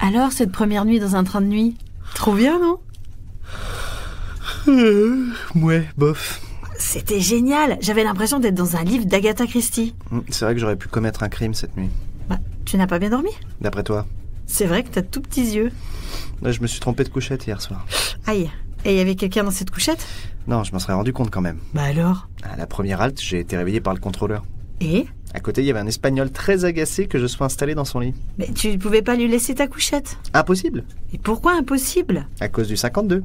Alors, cette première nuit dans un train de nuit? Trop bien, non? Ouais, bof. C'était génial. J'avais l'impression d'être dans un livre d'Agatha Christie. C'est vrai que j'aurais pu commettre un crime cette nuit. Bah, tu n'as pas bien dormi? D'après toi? C'est vrai que t'as de tout petits yeux. Là, je me suis trompé de couchette hier soir. Aïe. Et il y avait quelqu'un dans cette couchette? Non, je m'en serais rendu compte quand même. Bah alors? À la première halte, j'ai été réveillé par le contrôleur. Et? À côté, il y avait un Espagnol très agacé que je sois installé dans son lit. Mais tu ne pouvais pas lui laisser ta couchette? Impossible. Et pourquoi impossible? À cause du 52.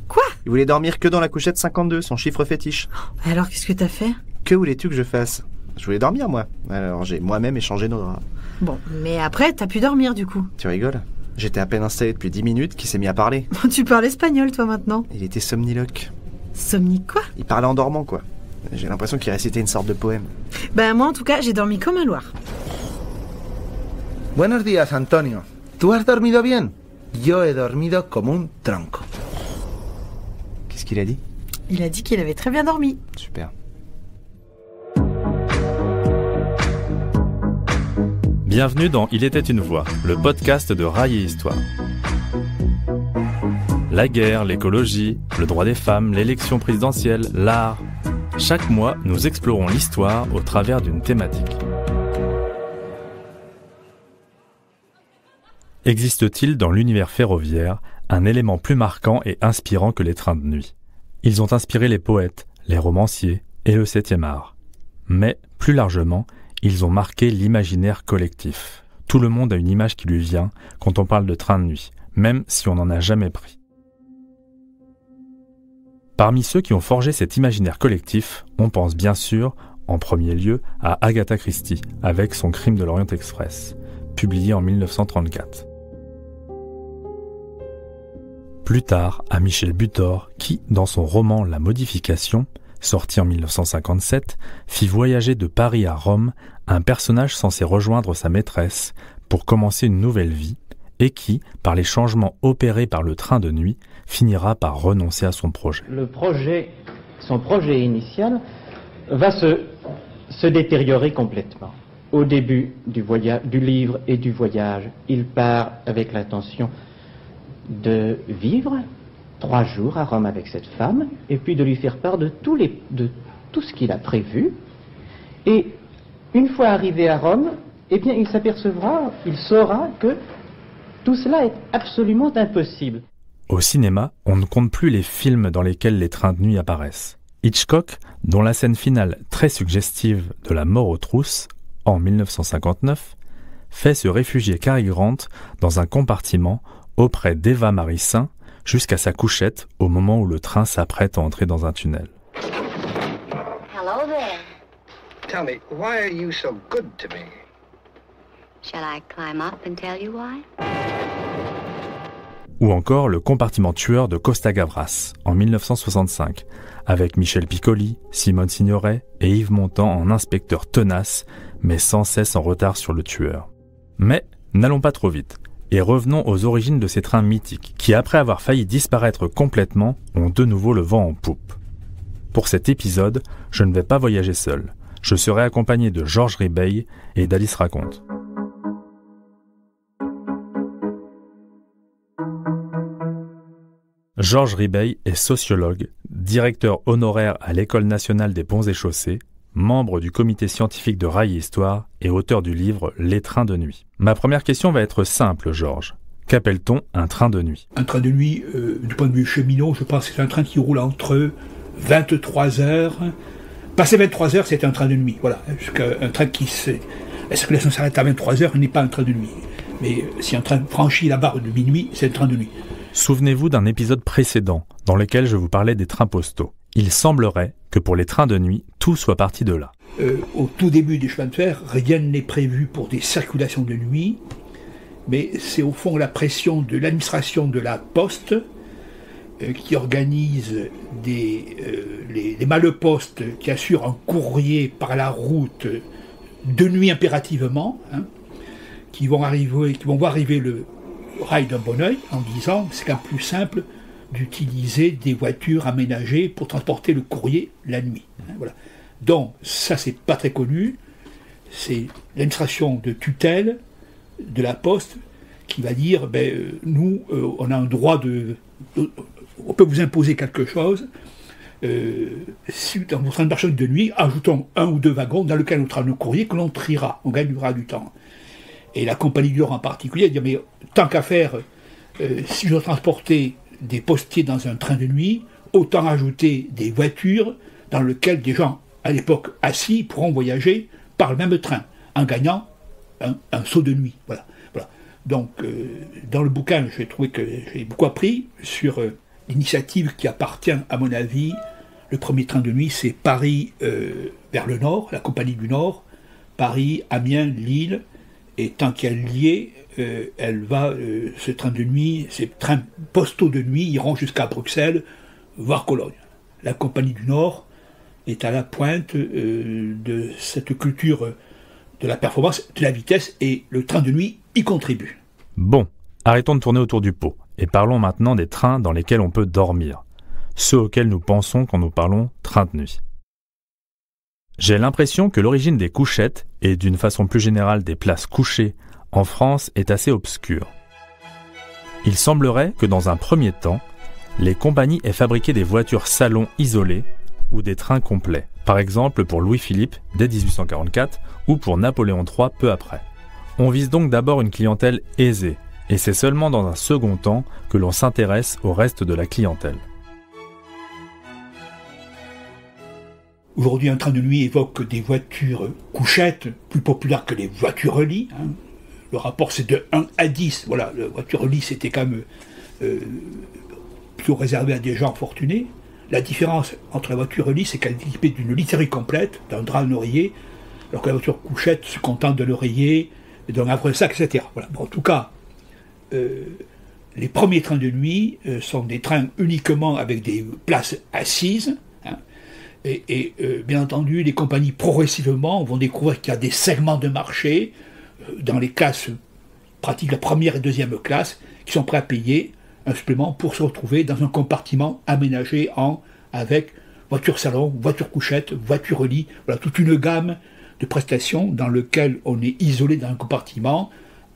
Quoi? Il voulait dormir que dans la couchette 52, son chiffre fétiche. Alors qu'est-ce que t'as fait? Que voulais-tu que je fasse? Je voulais dormir, moi. Alors j'ai moi-même échangé nos draps. Bon, mais après, t'as pu dormir du coup. Tu rigoles? J'étais à peine installé depuis 10 minutes qu'il s'est mis à parler. Tu parles espagnol, toi, maintenant? Il était somniloque. Somnique quoi? Il parlait en dormant, quoi. J'ai l'impression qu'il récitait une sorte de poème. Ben moi, en tout cas, j'ai dormi comme un loir. Buenos días, Antonio. ¿Tú has dormido bien? Yo he dormido como un tronco. Qu'est-ce qu'il a dit? Il a dit qu'il avait très bien dormi. Super. Bienvenue dans Il était une voix, le podcast de Rail et Histoire. La guerre, l'écologie, le droit des femmes, l'élection présidentielle, l'art. Chaque mois, nous explorons l'histoire au travers d'une thématique. Existe-t-il dans l'univers ferroviaire un élément plus marquant et inspirant que les trains de nuit? Ils ont inspiré les poètes, les romanciers et le 7e art. Mais, plus largement, ils ont marqué l'imaginaire collectif. Tout le monde a une image qui lui vient quand on parle de train de nuit, même si on n'en a jamais pris. Parmi ceux qui ont forgé cet imaginaire collectif, on pense bien sûr, en premier lieu, à Agatha Christie, avec son Crime de l'Orient Express, publié en 1934. Plus tard, à Michel Butor, qui, dans son roman La Modification, sorti en 1957, fit voyager de Paris à Rome un personnage censé rejoindre sa maîtresse pour commencer une nouvelle vie et qui, par les changements opérés par le train de nuit, finira par renoncer à son projet. Son projet initial va se détériorer complètement. Au début du livre et du voyage, il part avec l'intention de vivre 3 jours à Rome avec cette femme, et puis de lui faire part de tout ce qu'il a prévu. Et une fois arrivé à Rome, eh bien, il saura que tout cela est absolument impossible. Au cinéma, on ne compte plus les films dans lesquels les trains de nuit apparaissent. Hitchcock, dont la scène finale très suggestive de la mort aux trousses, en 1959, fait se réfugier Cary Grant dans un compartiment auprès d'Eva Marie Saint, jusqu'à sa couchette au moment où le train s'apprête à entrer dans un tunnel. Hello there. Tell me, why are you so good to me? Shall I climb up and tell you why? Ou encore le compartiment tueur de Costa Gavras, en 1965, avec Michel Piccoli, Simone Signoret et Yves Montand en inspecteur tenace, mais sans cesse en retard sur le tueur. Mais n'allons pas trop vite. Et revenons aux origines de ces trains mythiques, qui après avoir failli disparaître complètement, ont de nouveau le vent en poupe. Pour cet épisode, je ne vais pas voyager seul. Je serai accompagné de Georges Ribeil et d'Alice Raconte. Georges Ribeil est sociologue, directeur honoraire à l'École nationale des ponts et chaussées, membre du comité scientifique de Rail et Histoire et auteur du livre « Les trains de nuit ». Ma première question va être simple, Georges. Qu'appelle-t-on un train de nuit? Un train de nuit, du point de vue cheminot, je pense que c'est un train qui roule entre 23 heures. Passé 23 heures, c'est un train de nuit. Voilà. Un train la circulation s'arrête à 23 heures, n'est pas un train de nuit. Mais si un train franchit la barre de minuit, c'est un train de nuit. Souvenez-vous d'un épisode précédent dans lequel je vous parlais des trains postaux. Il semblerait que pour les trains de nuit, tout soit parti de là. Au tout début des chemins de fer, rien n'est prévu pour des circulations de nuit, mais c'est au fond la pression de l'administration de la Poste qui organise les malle-postes qui assurent un courrier par la route de nuit impérativement, qui vont voir arriver le rail d'un bon oeil en disant c'est quand même plus simple d'utiliser des voitures aménagées pour transporter le courrier la nuit. Voilà. Donc, ça, c'est pas très connu. C'est l'administration de tutelle de la Poste qui va dire, nous, on a un droit on peut vous imposer quelque chose. Si dans votre train de marchandise de nuit, ajoutons 1 ou 2 wagons dans lesquels on sera nos courriers que l'on triera, on gagnera du temps. Et la compagnie du Nord en particulier dit, mais tant qu'à faire, si je dois transporter des postiers dans un train de nuit, autant ajouter des voitures dans lesquelles des gens, à l'époque assis, pourront voyager par le même train, en gagnant un saut de nuit. Voilà. Donc, dans le bouquin, j'ai trouvé que j'ai beaucoup appris sur l'initiative qui appartient, à mon avis, le premier train de nuit, c'est Paris vers le nord, la Compagnie du Nord, Paris, Amiens, Lille, et tant qu'elle y est, elle va, ce train de nuit, ces trains postaux de nuit iront jusqu'à Bruxelles, voire Cologne. La Compagnie du Nord est à la pointe de cette culture de la performance, de la vitesse, et le train de nuit y contribue. Bon, arrêtons de tourner autour du pot, et parlons maintenant des trains dans lesquels on peut dormir, ceux auxquels nous pensons quand nous parlons train de nuit. J'ai l'impression que l'origine des couchettes, et d'une façon plus générale des places couchées, en France est assez obscure. Il semblerait que dans un premier temps, les compagnies aient fabriqué des voitures salons isolées ou des trains complets, par exemple pour Louis-Philippe dès 1844 ou pour Napoléon III peu après. On vise donc d'abord une clientèle aisée, et c'est seulement dans un second temps que l'on s'intéresse au reste de la clientèle. Aujourd'hui, un train de nuit évoque des voitures couchettes, plus populaires que les voitures-lits. Le rapport, c'est de 1 à 10. Voilà, la voiture-lit, c'était quand même plutôt réservé à des gens fortunés. La différence entre la voiture-lit, c'est qu'elle est équipée d'une literie complète, d'un drap, d'un oreiller, alors que la voiture couchette se contente de l'oreiller, d'un havre-sac, etc. Voilà. Bon, en tout cas, les premiers trains de nuit sont des trains uniquement avec des places assises. Et bien entendu, les compagnies progressivement vont découvrir qu'il y a des segments de marché dans les classes pratiques, la première et deuxième classe, qui sont prêts à payer un supplément pour se retrouver dans un compartiment aménagé avec voiture salon, voiture couchette, voiture lit, voilà, toute une gamme de prestations dans lequel on est isolé dans un compartiment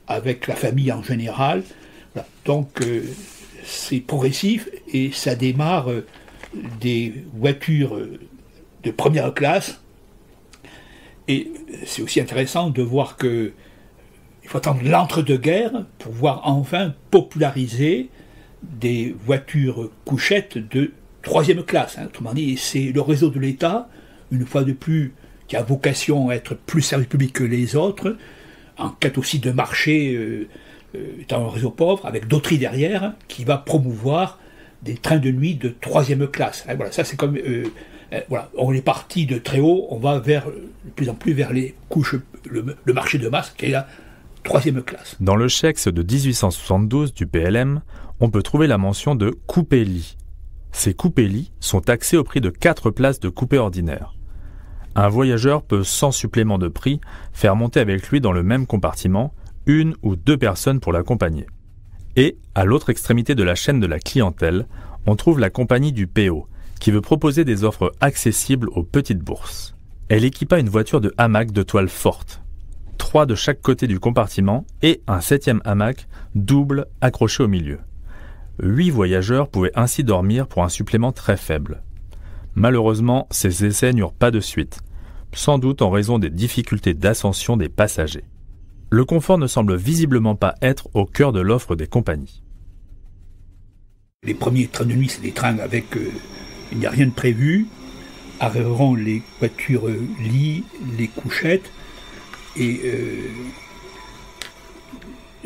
avec la famille en général. Voilà. Donc c'est progressif et ça démarre des voitures de première classe. Et c'est aussi intéressant de voir qu'il faut attendre l'entre-deux-guerres pour voir enfin populariser des voitures couchettes de troisième classe. Autrement dit, c'est le réseau de l'État, une fois de plus, qui a vocation à être plus service public que les autres, en quête aussi de marché, étant un réseau pauvre, avec d'autres derrière, qui va promouvoir des trains de nuit de troisième classe. Voilà, ça c'est comme... voilà, on est parti de très haut, on va de plus en plus vers les couches, le marché de masse, qui est la troisième classe. Dans le Schex de 1872 du PLM, on peut trouver la mention de coupé-lit. Ces coupé-lits sont taxés au prix de 4 places de coupé ordinaire. Un voyageur peut, sans supplément de prix, faire monter avec lui dans le même compartiment 1 ou 2 personnes pour l'accompagner. Et, à l'autre extrémité de la chaîne de la clientèle, on trouve la compagnie du PO, qui veut proposer des offres accessibles aux petites bourses. Elle équipa une voiture de hamac de toile forte, 3 de chaque côté du compartiment et un 7e hamac double accroché au milieu. 8 voyageurs pouvaient ainsi dormir pour un supplément très faible. Malheureusement, ces essais n'eurent pas de suite, sans doute en raison des difficultés d'ascension des passagers. Le confort ne semble visiblement pas être au cœur de l'offre des compagnies. Les premiers trains de nuit, c'est des trains avec... il n'y a rien de prévu. Arriveront les voitures lits, les couchettes, et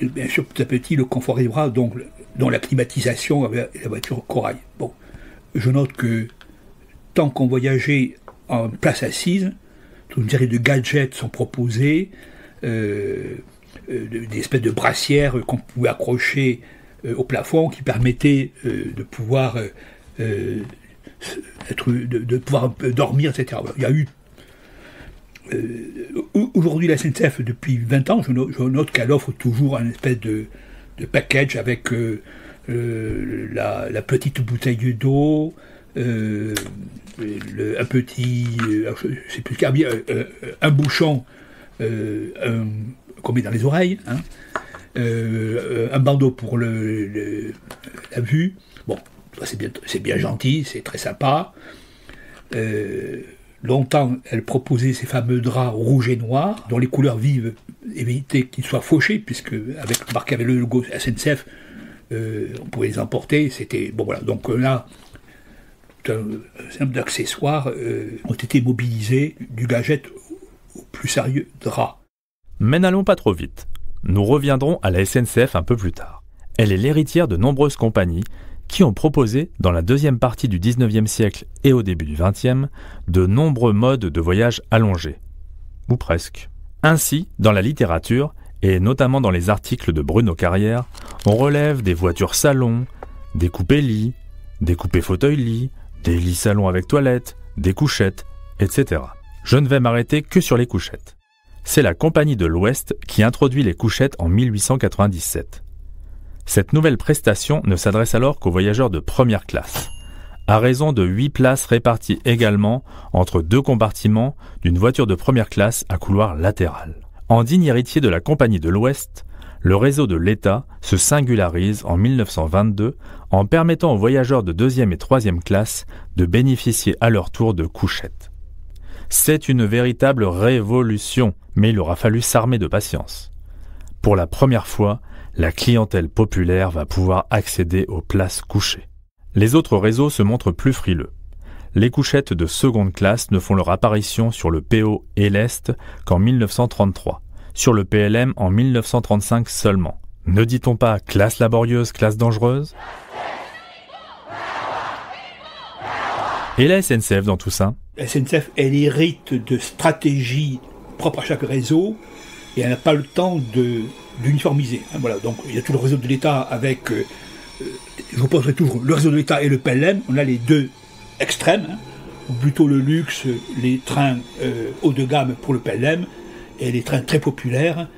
bien sûr, petit à petit, le confort arrivera, donc dans la climatisation avec la voiture corail. Bon, je note que tant qu'on voyageait en place assise, toute une série de gadgets sont proposés, des espèces de brassières qu'on pouvait accrocher au plafond qui permettaient de pouvoir pouvoir dormir, etc. Il y a eu aujourd'hui la SNCF depuis 20 ans, je note qu'elle offre toujours un espèce de package avec la petite bouteille d'eau, un petit, je sais plus, un bouchon qu'on met dans les oreilles, un bandeau pour la vue. Bon, c'est bien gentil, c'est très sympa. Longtemps, elle proposait ces fameux draps rouges et noirs, dont les couleurs vives évitaient qu'ils soient fauchés, puisque marqué avec le logo SNCF, on pouvait les emporter. C'était bon, voilà. Donc là, un certain nombre d'accessoires ont été mobilisés, du gadget au plus sérieux drap. Mais n'allons pas trop vite. Nous reviendrons à la SNCF un peu plus tard. Elle est l'héritière de nombreuses compagnies qui ont proposé, dans la deuxième partie du XIXe siècle et au début du XXe, de nombreux modes de voyage allongés. Ou presque. Ainsi, dans la littérature, et notamment dans les articles de Bruno Carrière, on relève des voitures salons, des coupés-lits, des coupés-fauteuils-lits, des lits salons avec toilettes, des couchettes, etc. Je ne vais m'arrêter que sur les couchettes. C'est la Compagnie de l'Ouest qui introduit les couchettes en 1897. Cette nouvelle prestation ne s'adresse alors qu'aux voyageurs de première classe, à raison de 8 places réparties également entre 2 compartiments d'une voiture de première classe à couloir latéral. En digne héritier de la Compagnie de l'Ouest, le réseau de l'État se singularise en 1922 en permettant aux voyageurs de 2e et 3e classe de bénéficier à leur tour de couchettes. C'est une véritable révolution, mais il aura fallu s'armer de patience. Pour la première fois, la clientèle populaire va pouvoir accéder aux places couchées. Les autres réseaux se montrent plus frileux. Les couchettes de seconde classe ne font leur apparition sur le PO et l'Est qu'en 1933, sur le PLM en 1935 seulement. Ne dit-on pas classe laborieuse, classe dangereuse ? Et la SNCF dans tout ça ? La SNCF, elle hérite de stratégies propres à chaque réseau et elle n'a pas le temps d'uniformiser. Voilà, donc il y a tout le réseau de l'État avec, je vous poserai toujours, le réseau de l'État et le PLM, on a les deux extrêmes, ou plutôt le luxe, les trains haut de gamme pour le PLM, et les trains très populaires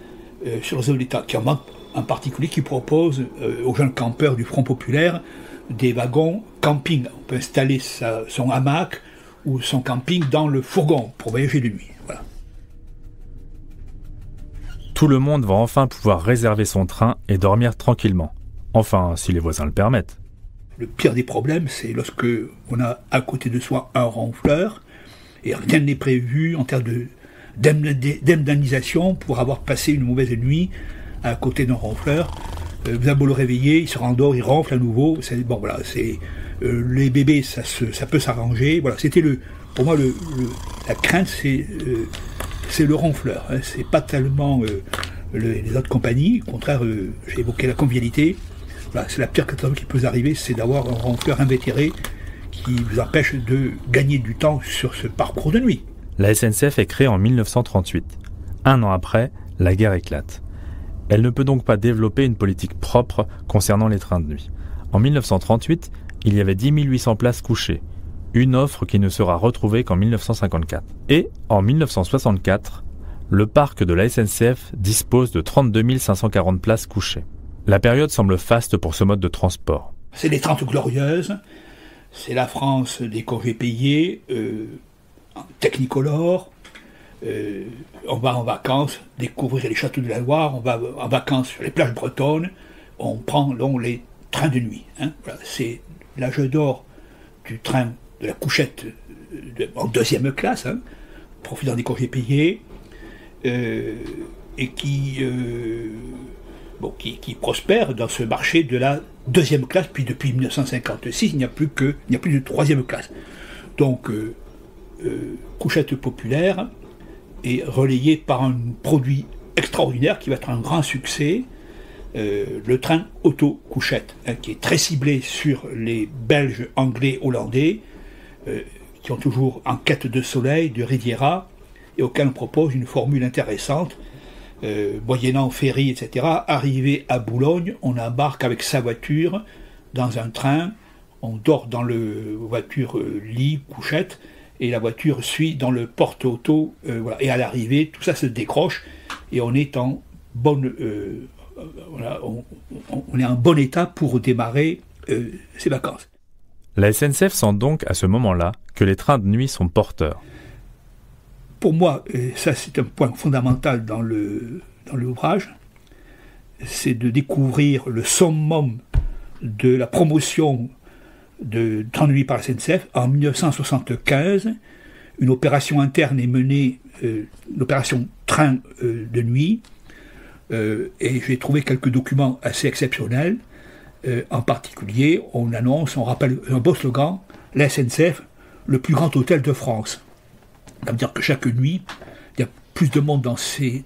sur le réseau de l'État, qui en particulier qui propose aux jeunes campeurs du Front populaire des wagons camping. On peut installer son hamac ou son camping dans le fourgon pour voyager de nuit. Voilà. Tout le monde va enfin pouvoir réserver son train et dormir tranquillement. Enfin, si les voisins le permettent. Le pire des problèmes, c'est lorsque on a à côté de soi un ronfleur et rien n'est prévu en termes d'indemnisation pour avoir passé une mauvaise nuit à côté d'un ronfleur. Vous avez beau le réveiller, il se rendort, il ronfle à nouveau. Bon, voilà, les bébés, ça peut s'arranger. Voilà, c'était pour moi la crainte, c'est le ronfleur. Hein, c'est pas tellement les autres compagnies. Au contraire, j'ai évoqué la convivialité. Voilà, c'est la pire catastrophe qui peut vous arriver, c'est d'avoir un ronfleur invétéré qui vous empêche de gagner du temps sur ce parcours de nuit. La SNCF est créée en 1938. Un an après, la guerre éclate. Elle ne peut donc pas développer une politique propre concernant les trains de nuit. En 1938, il y avait 10 800 places couchées, une offre qui ne sera retrouvée qu'en 1954. Et en 1964, le parc de la SNCF dispose de 32 540 places couchées. La période semble faste pour ce mode de transport. C'est les 30 glorieuses, c'est la France des congés payés, en technicolor. On va en vacances découvrir les châteaux de la Loire, on va en vacances sur les plages bretonnes, on prend les trains de nuit. Hein. Voilà, c'est l'âge d'or du train de la couchette en deuxième classe, hein, profitant des congés payés, et qui prospère dans ce marché de la deuxième classe, puis depuis 1956, il n'y a plus de troisième classe. Donc, couchette populaire est relayée par un produit extraordinaire qui va être un grand succès, le train auto-couchette, hein, qui est très ciblé sur les Belges, Anglais, Hollandais, qui ont toujours en quête de soleil, de Riviera, et auquel on propose une formule intéressante. Moyennant ferry, etc., arrivé à Boulogne, on embarque avec sa voiture dans un train, on dort dans le voiture lit, couchette, et la voiture suit dans le porte-auto, voilà. Et à l'arrivée, tout ça se décroche, et on est en bonne, on est en bon état pour démarrer ses vacances. La SNCF sent donc à ce moment-là que les trains de nuit sont porteurs. Pour moi, ça c'est un point fondamental dans l'ouvrage, c'est de découvrir le summum de la promotion de train de nuit par la SNCF. En 1975, une opération interne est menée, l'opération train de nuit, et j'ai trouvé quelques documents assez exceptionnels. En particulier, on annonce, on rappelle un beau slogan, la SNCF, le plus grand hôtel de France. Ça veut dire que chaque nuit, il y a plus de monde dans ces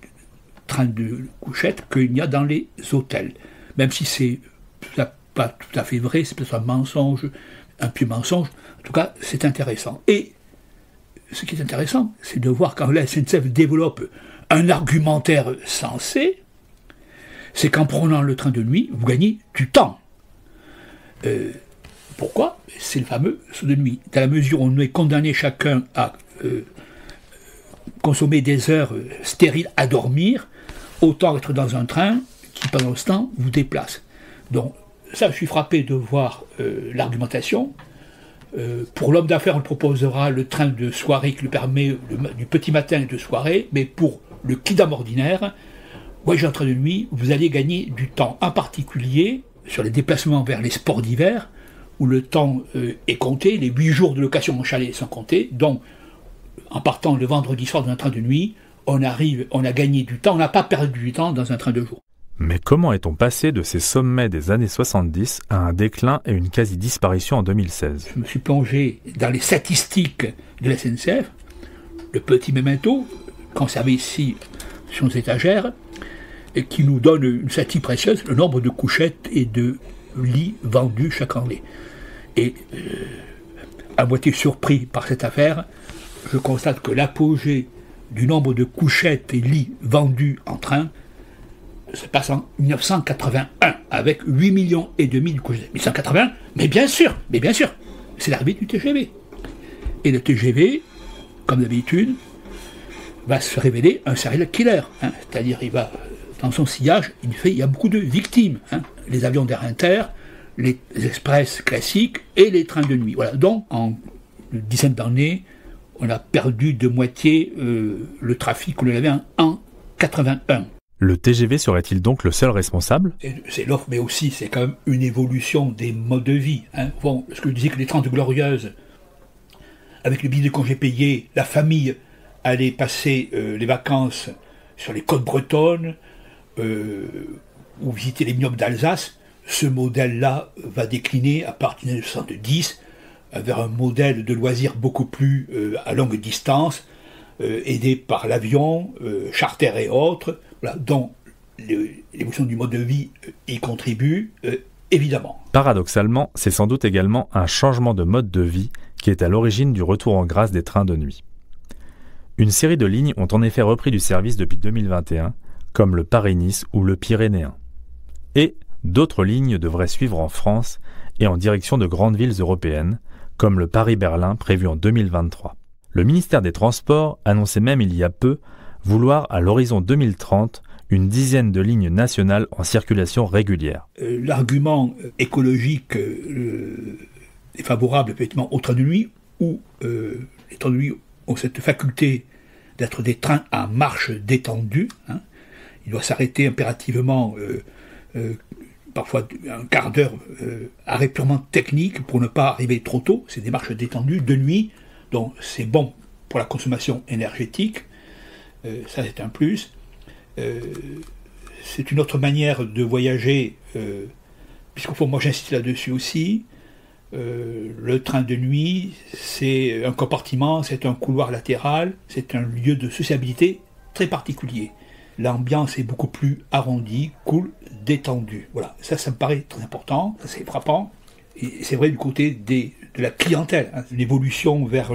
trains de couchette qu'il n'y a dans les hôtels. Même si c'est pas tout à fait vrai, c'est peut-être un mensonge, un pieux mensonge. En tout cas, c'est intéressant. Et ce qui est intéressant, c'est de voir quand la SNCF développe un argumentaire sensé, c'est qu'en prenant le train de nuit, vous gagnez du temps. Pourquoi ? C'est le fameux saut de nuit. Dans la mesure où on est condamné chacun à consommer des heures stériles à dormir, autant être dans un train qui, pendant ce temps, vous déplace. Donc, ça, je suis frappé de voir l'argumentation. Pour l'homme d'affaires, on proposera le train de soirée qui lui permet du petit matin et de soirée, mais pour le kidam ordinaire, voyage en train de nuit, vous allez gagner du temps, en particulier sur les déplacements vers les sports d'hiver, où le temps est compté, les 8 jours de location en chalet sont comptés, donc en partant le vendredi soir dans un train de nuit, on a gagné du temps, on n'a pas perdu du temps dans un train de jour. Mais comment est-on passé de ces sommets des années 70 à un déclin et une quasi-disparition en 2016 ? Je me suis plongé dans les statistiques de la SNCF, le petit memento, conservé ici sur nos étagères, et qui nous donne une statistique précieuse, le nombre de couchettes et de lits vendus chaque année. Et à moitié surpris par cette affaire, je constate que l'apogée du nombre de couchettes et lits vendus en train se passe en 1981, avec 8,5 millions de couchettes. 1980, mais bien sûr, c'est l'arrivée du TGV. Et le TGV, comme d'habitude, va se révéler un serial killer. C'est-à-dire, il va, dans son sillage, il y a beaucoup de victimes. Les avions d'Air Inter, les express classiques et les trains de nuit. Voilà. Donc, en une dizaine d'années, on a perdu de moitié le trafic qu'on avait en 81. Le TGV serait-il donc le seul responsable ? C'est l'offre, mais aussi c'est quand même une évolution des modes de vie. Bon, ce que je disais que les 30 Glorieuses, avec le billet de congé payé, la famille allait passer les vacances sur les côtes bretonnes ou visiter les vignobles d'Alsace. Ce modèle-là va décliner à partir de 1970 vers un modèle de loisirs beaucoup plus à longue distance, aidé par l'avion, charter et autres. Voilà, dont l'évolution du mode de vie y contribue, évidemment. Paradoxalement, c'est sans doute également un changement de mode de vie qui est à l'origine du retour en grâce des trains de nuit. Une série de lignes ont en effet repris du service depuis 2021, comme le Paris-Nice ou le Pyrénéen. Et d'autres lignes devraient suivre en France et en direction de grandes villes européennes, comme le Paris-Berlin prévu en 2023. Le ministère des Transports annonçait même il y a peu vouloir, à l'horizon 2030, une dizaine de lignes nationales en circulation régulière. L'argument écologique est favorable effectivement aux trains de nuit, où les trains de nuit ont cette faculté d'être des trains à marche détendue. Il doit s'arrêter impérativement, parfois un quart d'heure, arrêt purement technique pour ne pas arriver trop tôt. C'est des marches détendues de nuit, donc c'est bon pour la consommation énergétique. Ça c'est un plus. C'est une autre manière de voyager, puisqu'au fond, moi j'insiste là-dessus aussi. Le train de nuit, c'est un compartiment, c'est un couloir latéral, c'est un lieu de sociabilité très particulier. L'ambiance est beaucoup plus arrondie, cool, détendue. Voilà, ça me paraît très important, ça c'est frappant. Et c'est vrai du côté de la clientèle, l'évolution vers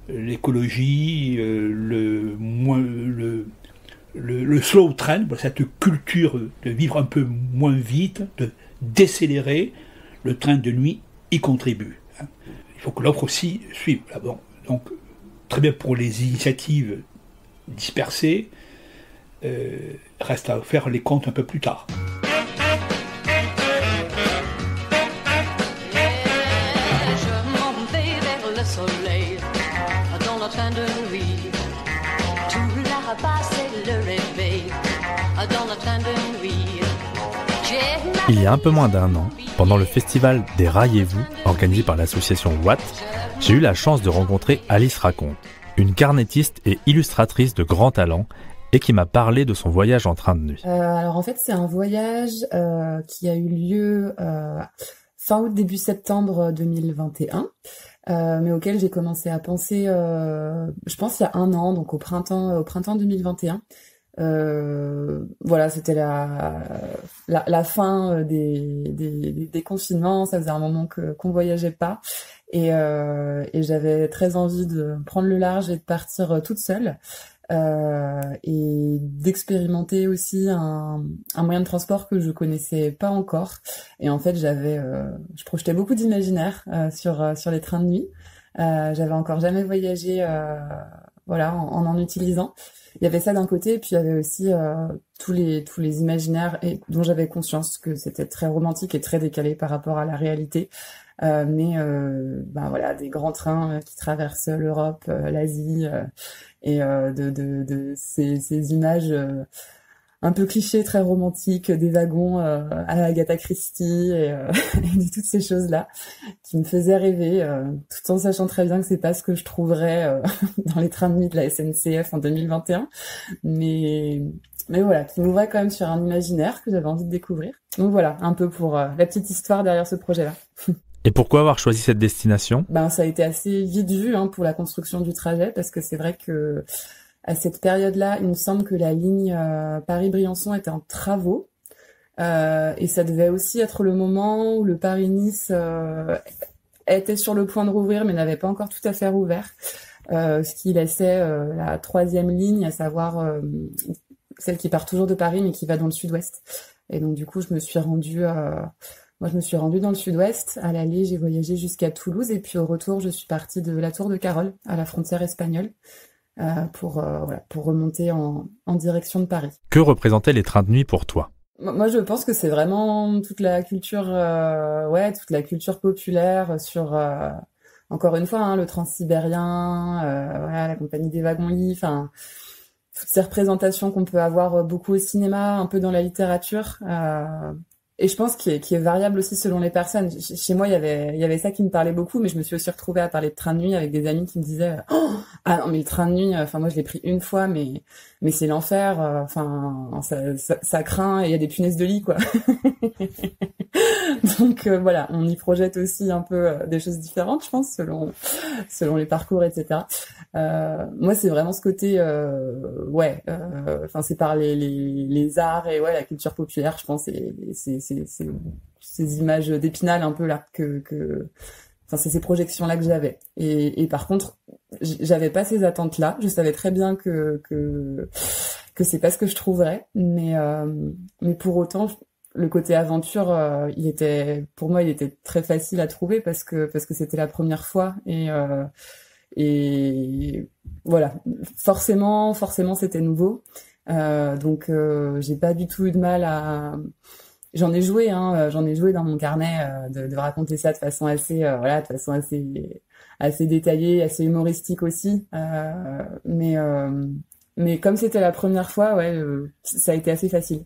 l'écologie, le slow train, cette culture de vivre un peu moins vite, de décélérer, le train de nuit y contribue. Il faut que l'offre aussi suive. Donc, très bien pour les initiatives dispersées, reste à faire les comptes un peu plus tard. Il y a un peu moins d'un an, pendant le festival des Raillez-vous, organisé par l'association Watt, j'ai eu la chance de rencontrer Alice Raconte, une carnettiste et illustratrice de grand talent, et qui m'a parlé de son voyage en train de nuit. Alors en fait, c'est un voyage qui a eu lieu fin août, début septembre 2021, mais auquel j'ai commencé à penser, je pense, il y a un an, donc au printemps 2021. Voilà, c'était la fin des confinements. Ça faisait un moment qu'on voyageait pas, et j'avais très envie de prendre le large et de partir toute seule. Et d'expérimenter aussi un moyen de transport que je connaissais pas encore. Et en fait, je projetais beaucoup d'imaginaire sur les trains de nuit. J'avais encore jamais voyagé, voilà, en utilisant. Il y avait ça d'un côté, et puis il y avait aussi tous les imaginaires dont j'avais conscience que c'était très romantique et très décalé par rapport à la réalité. Mais voilà, des grands trains qui traversent l'Europe, l'Asie, et de ces images un peu clichés, très romantiques, des wagons à la Agatha Christie, et de toutes ces choses-là qui me faisaient rêver, tout en sachant très bien que c'est pas ce que je trouverais dans les trains de nuit de la SNCF en 2021, mais voilà, qui m'ouvrait quand même sur un imaginaire que j'avais envie de découvrir. Donc voilà, un peu pour la petite histoire derrière ce projet-là. Et pourquoi avoir choisi cette destination ? Ça a été assez vite vu pour la construction du trajet, parce que c'est vrai que à cette période-là, il me semble que la ligne Paris-Briançon était en travaux, et ça devait aussi être le moment où le Paris-Nice était sur le point de rouvrir, mais n'avait pas encore tout à fait rouvert, ce qui laissait la troisième ligne, à savoir celle qui part toujours de Paris mais qui va dans le sud-ouest. Et donc du coup, je me suis rendue dans le sud-ouest. À l'aller, j'ai voyagé jusqu'à Toulouse, et puis au retour, je suis partie de la Tour de Carol, à la frontière espagnole, pour remonter en direction de Paris. Que représentaient les trains de nuit pour toi ? Moi, je pense que c'est vraiment toute la culture populaire sur, encore une fois, le transsibérien, voilà, la compagnie des wagons-lits, enfin, toutes ces représentations qu'on peut avoir beaucoup au cinéma, un peu dans la littérature. Et je pense qu'il est variable aussi selon les personnes. Chez moi, il y avait ça qui me parlait beaucoup, mais je me suis aussi retrouvée à parler de train de nuit avec des amis qui me disaient ah non, mais le train de nuit, moi je l'ai pris une fois, mais c'est l'enfer, ça craint, et il y a des punaises de lit, quoi. Donc voilà, on y projette aussi un peu des choses différentes, je pense, selon les parcours, etc. Moi, c'est vraiment ce côté c'est par les arts et la culture populaire, je pense, et ces images d'Épinal un peu là c'est ces projections là que j'avais, et par contre j'avais pas ces attentes là. Je savais très bien que c'est pas ce que je trouverais, mais pour autant le côté aventure, il était très facile à trouver, parce que c'était la première fois, et voilà, forcément c'était nouveau, donc j'ai pas du tout eu de mal à... J'en ai joué dans mon carnet, de raconter ça de façon assez détaillée, assez humoristique aussi, mais comme c'était la première fois, ça a été assez facile.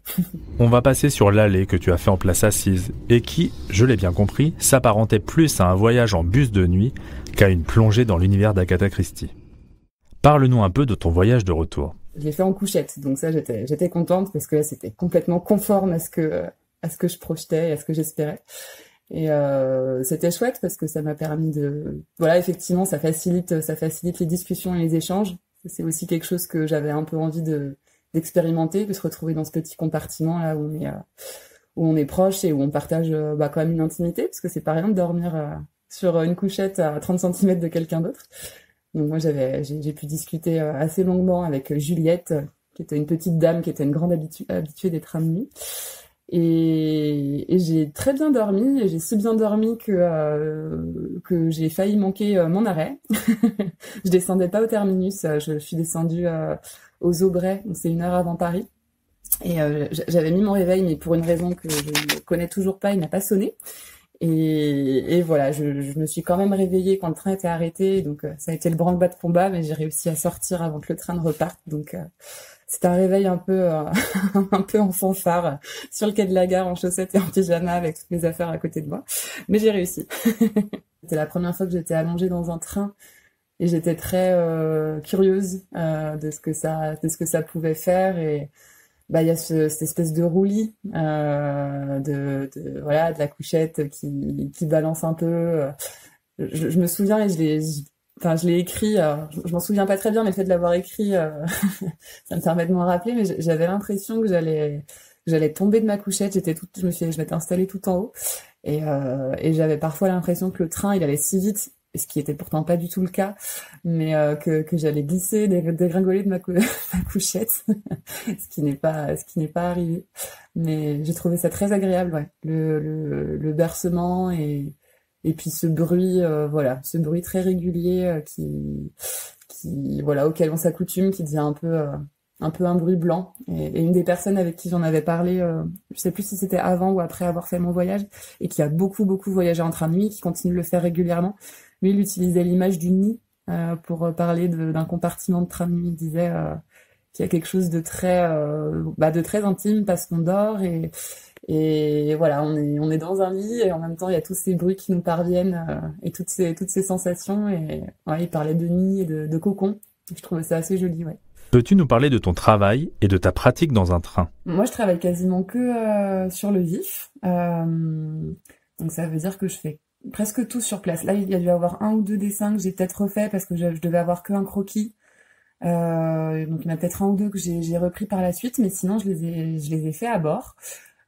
On va passer sur l'allée que tu as fait en place assise, et qui, je l'ai bien compris, s'apparentait plus à un voyage en bus de nuit qu'à une plongée dans l'univers d'Agatha Christie. Parle-nous un peu de ton voyage de retour. Je l'ai fait en couchette, donc ça j'étais contente, parce que là c'était complètement conforme à ce que je projetais et à ce que j'espérais. Et c'était chouette, parce que ça m'a permis de... Voilà, effectivement, ça facilite les discussions et les échanges. C'est aussi quelque chose que j'avais un peu envie d'expérimenter, de se retrouver dans ce petit compartiment là où on est proche, et où on partage quand même une intimité, parce que c'est pas rien de dormir sur une couchette à 30 cm de quelqu'un d'autre. Donc moi j'ai pu discuter assez longuement avec Juliette, qui était une petite dame, qui était une grande habituée des trains de nuit. Et j'ai très bien dormi, et j'ai si bien dormi que j'ai failli manquer mon arrêt. Je descendais pas au terminus, je suis descendue aux Aubrais, donc c'est 1 heure avant Paris. Et j'avais mis mon réveil, mais pour une raison que je ne connais toujours pas, il n'a pas sonné. Et voilà, je me suis quand même réveillée quand le train était arrêté, donc ça a été le branle-bas de combat, mais j'ai réussi à sortir avant que le train ne reparte, donc c'est un réveil un peu un peu en fanfare sur le quai de la gare en chaussettes et en pyjama avec toutes mes affaires à côté de moi, mais j'ai réussi. C'était la première fois que j'étais allongée dans un train et j'étais très curieuse de ce que ça pouvait faire. Et bah il y a cette espèce de roulis voilà, de la couchette qui balance un peu. Je me souviens et je l'ai écrit. Je m'en souviens pas très bien, mais le fait de l'avoir écrit, ça me permet de m'en rappeler. Mais j'avais l'impression que j'allais tomber de ma couchette. Je m'étais installée tout en haut et j'avais parfois l'impression que le train il allait si vite, ce qui était pourtant pas du tout le cas, mais que j'allais glisser, dégringoler de ma couchette, ce qui n'est pas arrivé. Mais j'ai trouvé ça très agréable, ouais. Le bercement et puis ce bruit, voilà, ce bruit très régulier qui voilà, auquel on s'accoutume, qui devient un peu un bruit blanc. Et une des personnes avec qui j'en avais parlé, je sais plus si c'était avant ou après avoir fait mon voyage, et qui a beaucoup voyagé en train de nuit, qui continue de le faire régulièrement. Lui, il utilisait l'image du nid pour parler d'un compartiment de train de nuit. Il disait qu'il y a quelque chose de très intime parce qu'on dort et voilà, on est dans un lit et en même temps il y a tous ces bruits qui nous parviennent et toutes ces sensations. Et ouais, il parlait de nid et de cocon. Je trouvais ça assez joli, ouais. Peux-tu nous parler de ton travail et de ta pratique dans un train ? Moi, je travaille quasiment que sur le vif. Donc ça veut dire que je fais presque tout sur place. Là, il y a dû y avoir 1 ou 2 dessins que j'ai peut-être refait parce que je devais avoir que un croquis. Donc il y en a peut-être 1 ou 2 que j'ai repris par la suite, mais sinon je les ai fait à bord.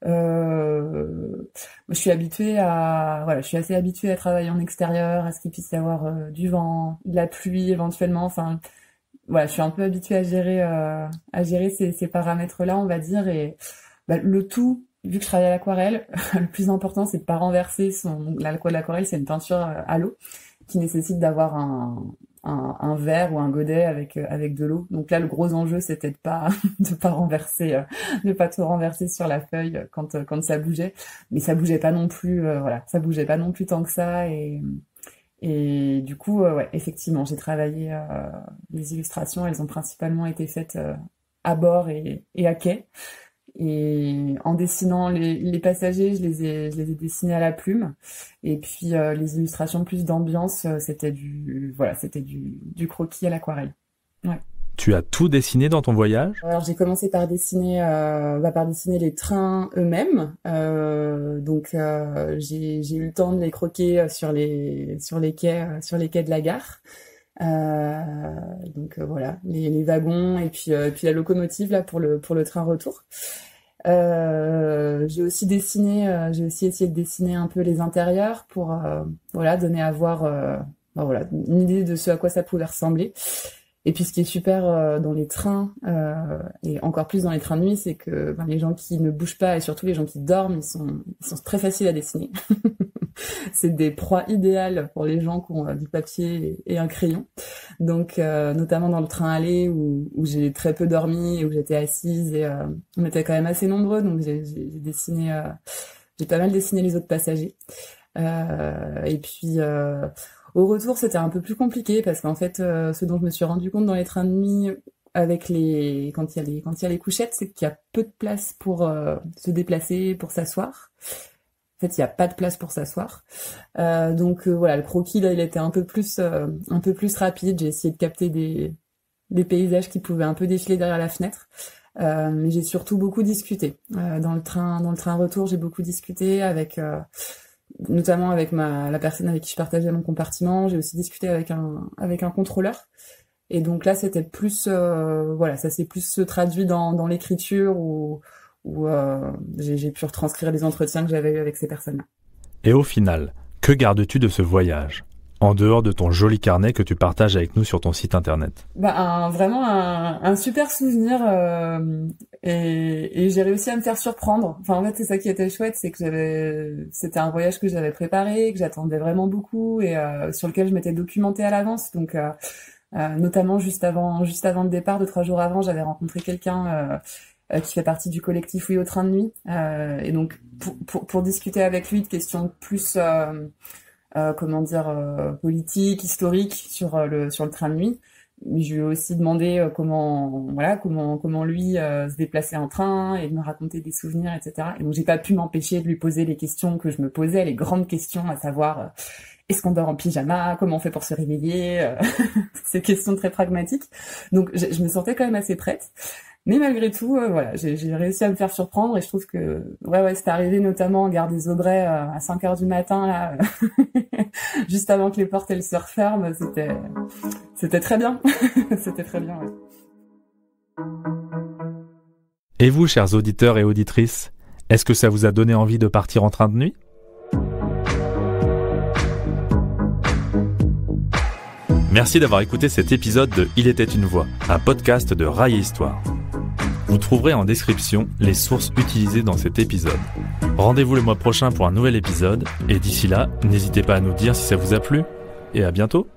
Je suis assez habituée à travailler en extérieur, à ce qu'il puisse y avoir du vent, de la pluie éventuellement. Enfin, voilà, je suis un peu habituée à gérer ces paramètres-là, on va dire. Et le tout, vu que je travaille à l'aquarelle, le plus important, c'est de pas renverser l'aquarelle, c'est une peinture à l'eau qui nécessite d'avoir un verre ou un godet avec de l'eau. Donc là, le gros enjeu, c'était de pas renverser, de pas tout renverser sur la feuille quand ça bougeait. Mais ça bougeait pas non plus, voilà, ça bougeait pas non plus tant que ça. Et du coup, ouais, effectivement, j'ai travaillé les illustrations. Elles ont principalement été faites à bord et à quai. Et en dessinant les passagers, je les ai dessinés à la plume. Et puis les illustrations plus d'ambiance, c'était du croquis à l'aquarelle. Ouais. Tu as tout dessiné dans ton voyage ? Alors j'ai commencé par dessiner les trains eux-mêmes. Donc j'ai eu le temps de les croquer sur les quais de la gare. Donc voilà, les wagons et puis la locomotive là pour le train retour. J'ai aussi essayé de dessiner un peu les intérieurs pour donner à voir une idée de ce à quoi ça pouvait ressembler. Et puis ce qui est super dans les trains et encore plus dans les trains de nuit, c'est que les gens qui ne bougent pas et surtout les gens qui dorment, ils sont très faciles à dessiner. C'est des proies idéales pour les gens qui ont du papier et un crayon. Donc notamment dans le train aller où j'ai très peu dormi et où j'étais assise et on était quand même assez nombreux, donc j'ai pas mal dessiné les autres passagers. Et puis au retour, c'était un peu plus compliqué parce qu'en fait, ce dont je me suis rendu compte dans les trains de nuit quand il y a les couchettes, c'est qu'il y a peu de place pour se déplacer, pour s'asseoir. En fait, il y a pas de place pour s'asseoir. Donc voilà, le croquis là, il était un peu plus rapide. J'ai essayé de capter des paysages qui pouvaient un peu défiler derrière la fenêtre. Mais j'ai surtout beaucoup discuté. Dans le train retour, j'ai beaucoup discuté notamment avec la personne avec qui je partageais mon compartiment. J'ai aussi discuté avec un contrôleur. Et donc là, c'était plus, ça s'est plus se traduit dans l'écriture où j'ai pu retranscrire les entretiens que j'avais eus avec ces personnes-là. Et au final, que gardes-tu de ce voyage, en dehors de ton joli carnet que tu partages avec nous sur ton site internet ? Vraiment un super souvenir et j'ai réussi à me faire surprendre. Enfin, en fait, c'est ça qui était chouette, c'est que c'était un voyage que j'avais préparé, que j'attendais vraiment beaucoup et sur lequel je m'étais documentée à l'avance. Donc, notamment juste avant le départ, 2-3 jours avant, j'avais rencontré quelqu'un qui fait partie du collectif Oui au train de nuit. Et donc pour discuter avec lui de questions plus politiques, historiques sur le train de nuit. Mais je lui ai aussi demandé comment lui se déplaçait en train et de me raconter des souvenirs, etc. Et donc j'ai pas pu m'empêcher de lui poser les questions que je me posais, les grandes questions, à savoir est-ce qu'on dort en pyjama, comment on fait pour se réveiller, ces questions très pragmatiques. Donc je me sentais quand même assez prête. Mais malgré tout, j'ai réussi à me faire surprendre et je trouve que c'est arrivé notamment en gare des Aubrais à 5h du matin là, juste avant que les portes elles se referment, c'était très bien. C'était très bien. Ouais. Et vous, chers auditeurs et auditrices, est-ce que ça vous a donné envie de partir en train de nuit ? Merci d'avoir écouté cet épisode de Il était une voix, un podcast de Rail et Histoire. Vous trouverez en description les sources utilisées dans cet épisode. Rendez-vous le mois prochain pour un nouvel épisode, et d'ici là, n'hésitez pas à nous dire si ça vous a plu, et à bientôt.